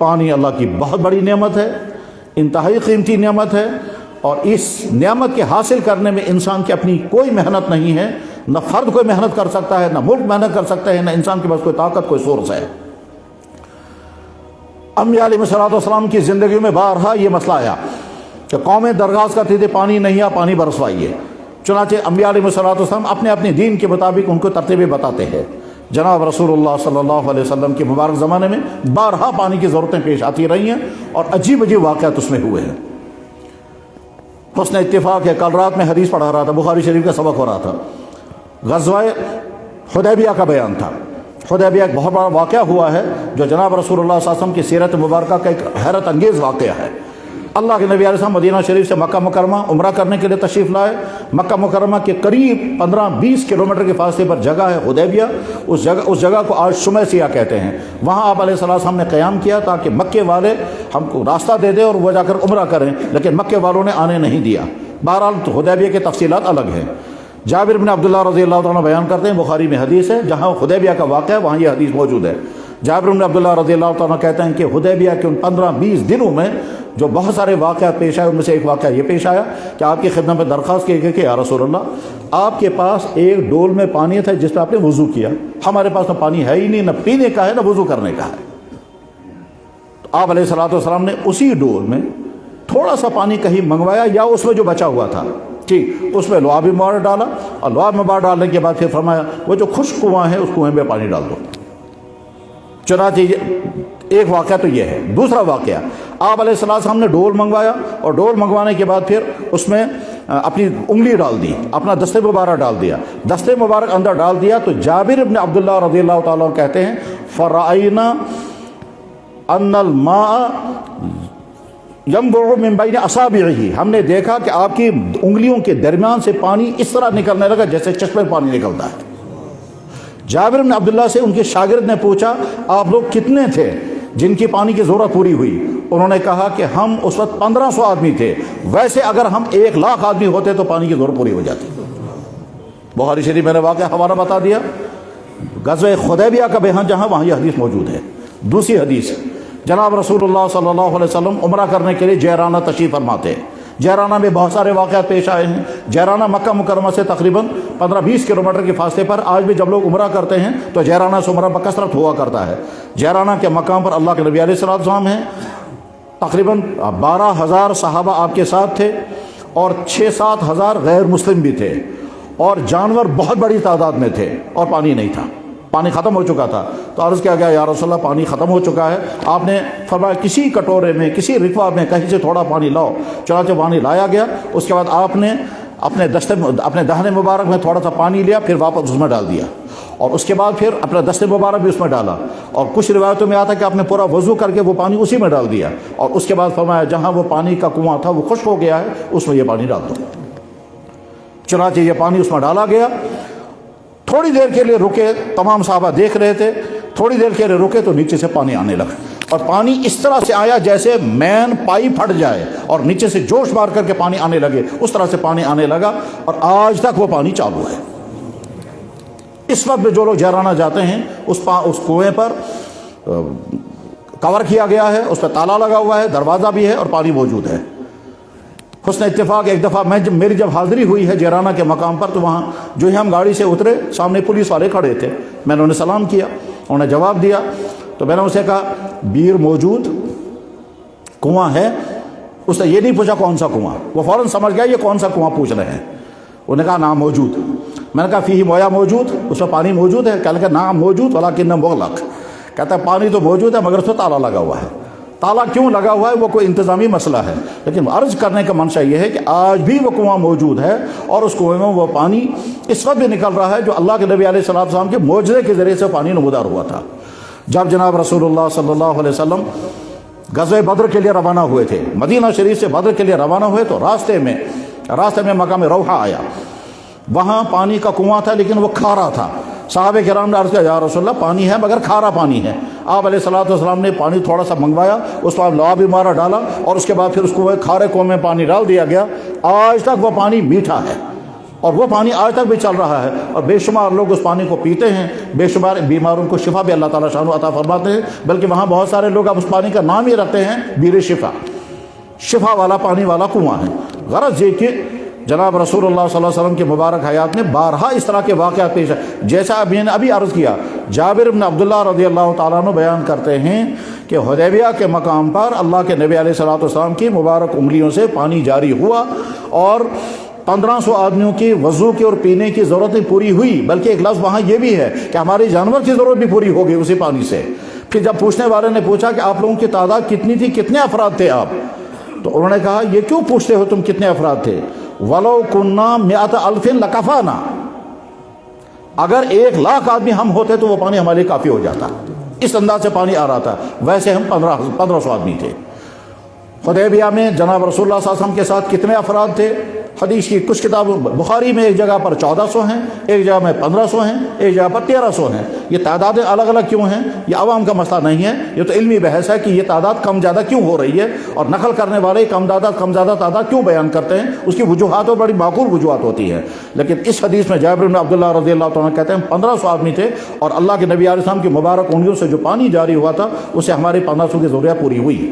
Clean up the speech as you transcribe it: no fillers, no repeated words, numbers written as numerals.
پانی اللہ کی بہت بڑی نعمت ہے، انتہائی قیمتی نعمت ہے، اور اس نعمت کے حاصل کرنے میں انسان کی اپنی کوئی محنت نہیں ہے، نہ فرد کوئی محنت کر سکتا ہے، نہ ملک محنت کر سکتا ہے، نہ انسان کے پاس کوئی طاقت، کوئی سورس ہے۔ انبیاء علیہ الصلوۃ والسلام کی زندگی میں بارہا یہ مسئلہ آیا کہ قومیں درخواست کرتی تھی پانی نہیں آ، پانی برسوائیے۔ چنانچہ انبیاء علیہ الصلوۃ والسلام اپنے اپنے دین کے مطابق ان کو ترتیبیں بتاتے ہیں۔ جناب رسول اللہ صلی اللہ علیہ وسلم کے مبارک زمانے میں بارہا پانی کی ضرورتیں پیش آتی رہی ہیں اور عجیب عجیب واقعات اس میں ہوئے ہیں۔ حسن اتفاق ہے، کل رات میں حدیث پڑھا رہا تھا، بخاری شریف کا سبق ہو رہا تھا، غزوہ حدیبیہ کا بیان تھا۔ حدیبیہ ایک بہت بڑا واقعہ ہوا ہے جو جناب رسول اللہ صلی اللہ علیہ وسلم کی سیرت مبارکہ کا ایک حیرت انگیز واقعہ ہے۔ اللہ کے نبی علیہ السلام مدینہ شریف سے مکہ مکرمہ عمرہ کرنے کے لیے تشریف لائے۔ مکہ مکرمہ کے قریب 15-20 کلومیٹر کے فاصلے پر جگہ ہے حدیبیہ، اس جگہ کو آج شمیسیہ کہتے ہیں۔ وہاں آپ علیہ السلام نے قیام کیا تاکہ مکے والے ہم کو راستہ دے دیں اور وہ جا کر عمرہ کریں، لیکن مکے والوں نے آنے نہیں دیا۔ بہرحال تو حدیبیہ کی تفصیلات الگ ہیں۔ جابر بن عبداللہ رضی اللہ تعالیٰ بیان کرتے ہیں، بخاری میں حدیث ہے، جہاں حدیبیہ کا واقعہ ہے وہاں یہ حدیث موجود ہے۔ جابر بن عبداللہ رضی اللہ تعالیٰ کہتے ہیں کہ حدیبیہ کے ان 15-20 دنوں میں جو بہت سارے واقعات پیش آئے، ان میں سے ایک واقعہ یہ پیش آیا کہ آپ کی خدمت میں درخواست کی گئی کہ یا رسول اللہ، آپ کے پاس ایک ڈول میں پانی تھا جس پہ آپ نے وضو کیا، ہمارے پاس تو پانی ہے ہی نہیں، نہ پینے کا ہے نہ وضو کرنے کا ہے۔ تو آپ علیہ السلام نے اسی ڈول میں تھوڑا سا پانی کہیں منگوایا یا اس میں جو بچا ہوا تھا، ٹھیک، اس میں لعاب مبارک ڈالا، اور لعاب مبارک ڈالنے کے بعد پھر فرمایا وہ جو خشک کنواں ہے اس کنویں میں پانی ڈال دو۔ چنانچہ ایک واقعہ تو یہ ہے۔ دوسرا واقعہ، آپ علیہ السلام نے ڈول منگوایا، اور ڈول منگوانے کے بعد پھر اس میں اپنی انگلی ڈال دی، اپنا دستے مبارک ڈال دیا، دستے مبارک اندر ڈال دیا تو جابر بن عبداللہ رضی اللہ تعالیٰ عنہ کہتے ہیں فرأینا ان الماء ينبع من بین اصابعہ، ہم نے دیکھا کہ آپ کی انگلیوں کے درمیان سے پانی اس طرح نکلنے لگا جیسے چشمے میں پانی نکلتا ہے۔ جابر بن عبداللہ سے ان کے شاگرد نے پوچھا آپ لوگ کتنے تھے جن کی پانی کی ضرورت پوری ہوئی؟ انہوں نے کہا کہ ہم اس وقت 1500 آدمی تھے، ویسے اگر ہم 1,00,000 آدمی ہوتے تو پانی کی ضرورت پوری ہو جاتی۔ بخاری شریف میں نے واقعہ حوالہ بتا دیا، غزوہ حدیبیہ کا بیان جہاں وہاں یہ حدیث موجود ہے۔ دوسری حدیث، جناب رسول اللہ صلی اللہ علیہ وسلم عمرہ کرنے کے لیے جیرانہ تشریف فرماتے۔ جیرانہ میں بہت سارے واقعات پیش آئے ہیں۔ جیرانہ مکہ مکرمہ سے تقریباً 15-20 کلومیٹر کے فاصلے پر آج بھی جب لوگ عمرہ کرتے ہیں تو جیرانہ سے عمرہ بکثرت ہوا کرتا ہے۔ جیرانہ کے مقام پر اللہ کے نبی علیہ السلام ہیں، تقریباً 12,000 صحابہ آپ کے ساتھ تھے، اور 6-7 ہزار غیر مسلم بھی تھے، اور جانور بہت بڑی تعداد میں تھے، اور پانی نہیں تھا، پانی ختم ہو چکا تھا۔ تو عرض کیا گیا یا رسول اللہ پانی ختم ہو چکا ہے۔ آپ نے فرمایا کسی کٹورے میں، کسی رکوہ میں کہیں سے تھوڑا پانی لاؤ۔ چنانچہ پانی لایا گیا۔ اس کے بعد آپ نے اپنے دہنے مبارک میں تھوڑا سا پانی لیا، پھر واپس اس میں ڈال دیا، اور اس کے بعد پھر اپنا دستے مبارک بھی اس میں ڈالا، اور کچھ روایتوں میں آتا ہے کہ آپ نے پورا وضو کر کے وہ پانی اسی میں ڈال دیا، اور اس کے بعد فرمایا جہاں وہ پانی کا کنواں تھا وہ خشک ہو گیا ہے، اس میں یہ پانی ڈال دو۔ چنانچہ یہ پانی اس میں ڈالا گیا۔ تھوڑی دیر کے لیے رکے، تمام صحابہ دیکھ رہے تھے، تھوڑی دیر کے لیے رکے تو نیچے سے پانی آنے لگا، اور پانی اس طرح سے آیا جیسے مین پائپ پھٹ جائے اور نیچے سے جوش مار کر کے پانی آنے لگے، اس طرح سے پانی آنے لگا، اور آج تک وہ پانی چالو ہے۔ اس وقت میں جو لوگ جیرانہ جاتے ہیں اس کنویں پر کور کیا گیا ہے، اس پہ تالا لگا ہوا ہے، دروازہ بھی ہے، اور پانی موجود ہے۔ حسن اتفاق ایک دفعہ میری جب حاضری ہوئی ہے جیرانہ کے مقام پر، تو وہاں جو ہی ہم گاڑی سے اترے سامنے پولیس والے کھڑے تھے، میں نے انہیں سلام کیا، انہوں نے جواب دیا، تو میں نے اسے کہا بیر موجود، کنواں ہے؟ اس نے یہ نہیں پوچھا کون سا کنواں، وہ فوراً سمجھ گیا یہ کون سا کنواں پوچھ رہے ہیں۔ انہوں نے کہا نام موجود۔ میں نے کہا فیہ مویا موجود، اس میں پانی موجود ہے؟ کہنے لگا نام موجود ولیکن مغلق، کہتا ہے پانی تو موجود ہے مگر اس میں تالا لگا ہوا ہے۔ تالا کیوں لگا ہوا ہے وہ کوئی انتظامی مسئلہ ہے، لیکن عرض کرنے کا منشا یہ ہے کہ آج بھی وہ کنواں موجود ہے، اور اس کنویں میں وہ پانی اس وقت بھی نکل رہا ہے جو اللہ کے نبی علیہ السلام کے معجزے کے ذریعے سے پانی نمودار ہوا تھا۔ جب جناب رسول اللہ صلی اللہ علیہ وسلم غزوہ بدر کے لیے روانہ ہوئے تھے، مدینہ شریف سے بدر کے لیے روانہ ہوئے، تو راستے میں مقام روحہ آیا، وہاں پانی کا کنواں تھا لیکن وہ کھارا تھا۔ صحابہ کرام نے عرض کیا یا رسول اللہ پانی ہے مگر کھارا پانی ہے۔ آپ علیہ السلام نے پانی تھوڑا سا منگوایا، اس پر لعاب مارا ڈالا، اور اس کے بعد پھر اس کو کھارے کنویں میں پانی ڈال دیا گیا۔ آج تک وہ پانی میٹھا ہے، اور وہ پانی آج تک بھی چل رہا ہے، اور بے شمار لوگ اس پانی کو پیتے ہیں، بے شمار بیماروں کو شفا بھی اللہ تعالیٰ شان و عطا فرماتے ہیں، بلکہ وہاں بہت سارے لوگ اب اس پانی کا نام ہی رکھتے ہیں بیر شفا، شفا والا پانی والا کنواں ہے۔ غرض یہ کہ جناب رسول اللہ صلی اللہ علیہ وسلم کے مبارک حیات میں بارہا اس طرح کے واقعات پیش ہے، جیسا میں نے ابھی عرض کیا۔ جابر بن عبداللہ رضی اللہ تعالیٰ عنہ بیان کرتے ہیں کہ حدیبیہ کے مقام پر اللہ کے نبی علیہ الصلوۃ والسلام کی مبارک انگلیوں سے پانی جاری ہوا، اور 1500 آدمیوں کی وضو کی اور پینے کی ضرورت پوری ہوئی، بلکہ ایک لفظ وہاں یہ بھی ہے کہ ہماری جانور کی ضرورت بھی پوری ہو گئی اسی پانی سے۔ پھر جب پوچھنے والے نے پوچھا کہ آپ لوگوں کی تعداد کتنی تھی، کتنے افراد تھے آپ، تو انہوں نے کہا یہ کیوں پوچھتے ہو تم کتنے افراد تھے؟ وَلَوْ كُنَّا مِئَةَ أَلْفٍ لَكَفَانَا، اگر 1,00,000 آدمی ہم ہوتے تو وہ پانی ہمارے لیے کافی ہو جاتا، اس انداز سے پانی آ رہا تھا۔ ویسے ہم 1500 آدمی تھے۔ حدیبیہ میں جناب رسول اللہ صلی اللہ علیہ وسلم کے ساتھ کتنے افراد تھے؟ حدیث کی کچھ کتابوں، بخاری میں ایک جگہ پر 1400 ہیں، ایک جگہ میں 1500 ہیں، ایک جگہ پر 1300 ہیں۔ یہ تعدادیں الگ الگ کیوں ہیں؟ یہ عوام کا مسئلہ نہیں ہے، یہ تو علمی بحث ہے کہ یہ تعداد کم زیادہ کیوں ہو رہی ہے، اور نقل کرنے والے کم زیادہ تعداد کیوں بیان کرتے ہیں، اس کی وجوہات اور بڑی معقول وجوہات ہوتی ہے۔ لیکن اس حدیث میں جابر بن عبداللہ رضی اللہ تعالیٰ کہتے ہیں 1500 آدمی تھے، اور اللہ کے نبی علیہ السلام کی مبارک انگلیوں سے جو پانی جاری ہوا تھا، اس سے ہماری 1500 کی ضرورت پوری ہوئی۔